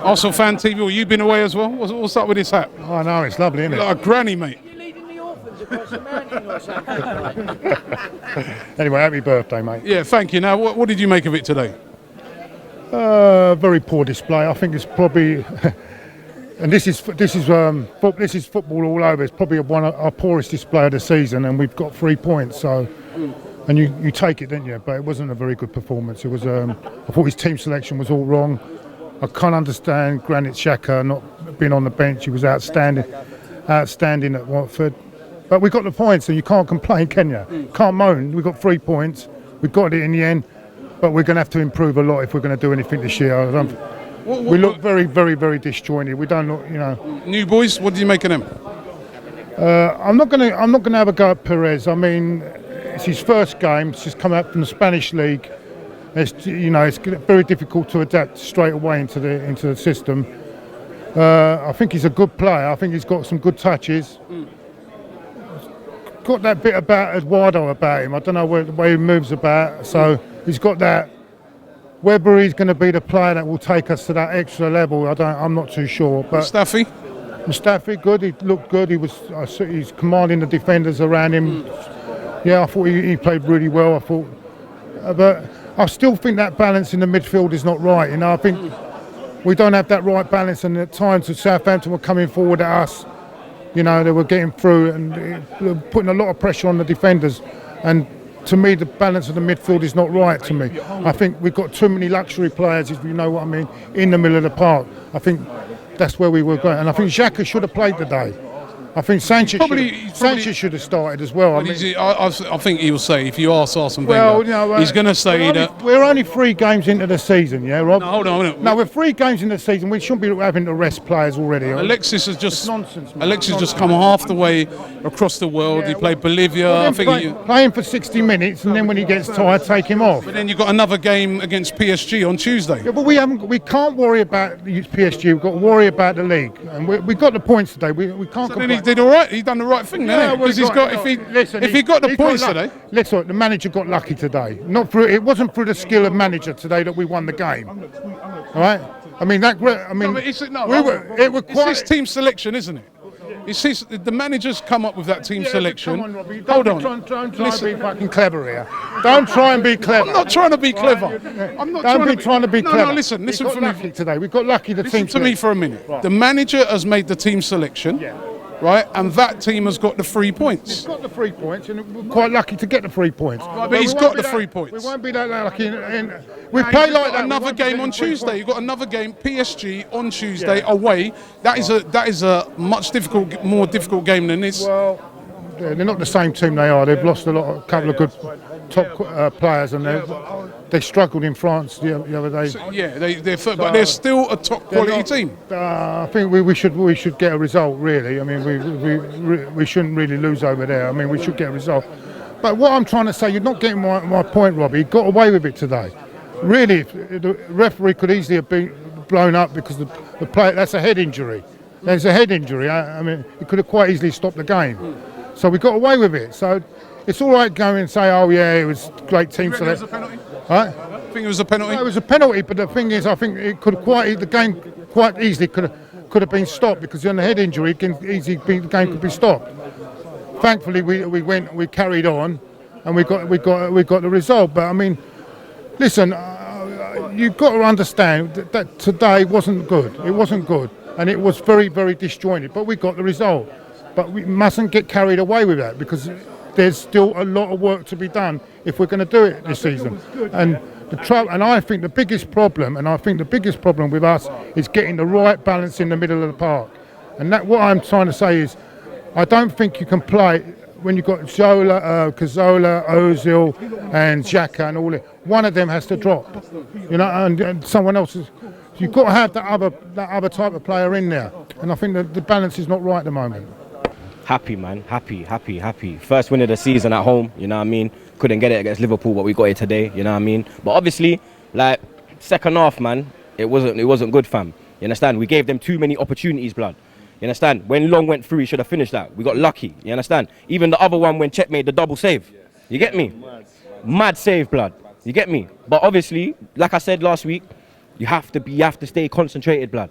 ArsenalFanTV, well, you've been away as well? What's up with this hat? Oh no, it's lovely, isn't it? Like a granny, mate. You're leading the orphans across the mountain or something. Anyway, happy birthday, mate. Yeah, thank you. Now, what did you make of it today? Very poor display. I think it's probably, and this is football all over. It's probably one of our poorest display of the season, and we've got 3 points. So, and you take it, didn't you? But it wasn't a very good performance. It was. I thought his team selection was all wrong. I can't understand Granit Xhaka not being on the bench. He was outstanding at Watford. But we got the points, so you can't complain, can you? Can't moan. We got 3 points. We got it in the end. But we're going to have to improve a lot if we're going to do anything this year. We look very, very, very disjointed. We don't look, you know. New boys, what do you make of them? I'm not going to have a go at Perez. I mean, it's his first game. He's just come out from the Spanish league. It's very difficult to adapt straight away into the system. I think he's a good player. I think he's got some good touches. Got that bit about Eduardo about him. I don't know the way he moves about. So. He's got that. Whether he's going to be the player that will take us to that extra level, I'm not too sure. But Mustafi, good. He looked good. He's commanding the defenders around him. Yeah, I thought he played really well. But I still think that balance in the midfield is not right. You know, I think we don't have that right balance. And at times, Southampton were coming forward at us. You know, they were getting through and putting a lot of pressure on the defenders. And to me, the balance of the midfield is not right to me. I think we've got too many luxury players, if you know what I mean, in the middle of the park. I think that's where we were going. And I think Xhaka should have played today. I think Sanchez should have started as well. I think he'll say, if you ask Arsene Wenger, he's going to say that... We're only 3 games into the season, yeah, Rob? No, hold on. No, we're 3 games into the season. We shouldn't be having to rest players already. Alexis has just... nonsense, man. Alexis has just come half the way across the world. He played Bolivia. Playing for 60 minutes, and then when he gets tired, take him off. But then you've got another game against PSG on Tuesday. Yeah, but we can't worry about PSG. We've got to worry about the league. And we got the points today. We can't So then he did all right. He done the right thing, because he's got. If he got the points today. Listen, the manager got lucky today. It wasn't through the skill of manager today that we won the game. All right. I mean that. I mean, it's his team selection, isn't it? It's the manager's come up with that team selection. Come on, Robbie. Hold on. Don't try and be fucking clever here. Don't try and be clever. I'm not trying to be clever. I'm not trying to be clever. No, listen we got for lucky me. today. We got lucky. Listen to me for a minute. Right. The manager has made the team selection. Yeah. Right, and that team has got the 3 points. He's got the 3 points, and we're quite lucky to get the 3 points. Right, but he's got the 3 points. We won't be that lucky. We play like that. Another game on Tuesday. You've got another game, PSG on Tuesday away. That is a much more difficult game than this. Well, they're not the same team they are. They've lost a couple of good top players, and they struggled in France the other day. So, yeah, but they're still a top quality team. I think we should get a result. Really, I mean we shouldn't really lose over there. I mean we should get a result. But what I'm trying to say, you're not getting my point, Robbie. He got away with it today. Really, the referee could easily have been blown up because the player. That's a head injury. There's a head injury. I mean, it could have quite easily stopped the game. So we got away with it. So it's all right going and say, oh yeah, it was great team selection. It was a penalty? Right? I think it was a penalty. No, it was a penalty, but the thing is, I think the game quite easily could have been stopped because on the head injury, the game could be stopped. Thankfully, we carried on, and we got the result. But I mean, listen, you've got to understand that today wasn't good. It wasn't good, and it was very, very disjointed. But we got the result. But we mustn't get carried away with that because there's still a lot of work to be done if we're going to do it this season. And I think the biggest problem with us is getting the right balance in the middle of the park. And what I'm trying to say is, I don't think you can play when you've got Cazorla, Ozil, and Xhaka and all that. One of them has to drop, you know, and someone else is. You've got to have that other type of player in there. And I think that the balance is not right at the moment. Happy, man. Happy. First win of the season at home, you know what I mean? Couldn't get it against Liverpool, but we got it today, you know what I mean? But obviously, like, second half, man, it wasn't good, fam. You understand? We gave them too many opportunities, blood. You understand? When Long went through, he should have finished that. We got lucky, you understand? Even the other one when Cech made the double save. You get me? Mad save, blood. You get me? But obviously, like I said last week, You have to stay concentrated, blood.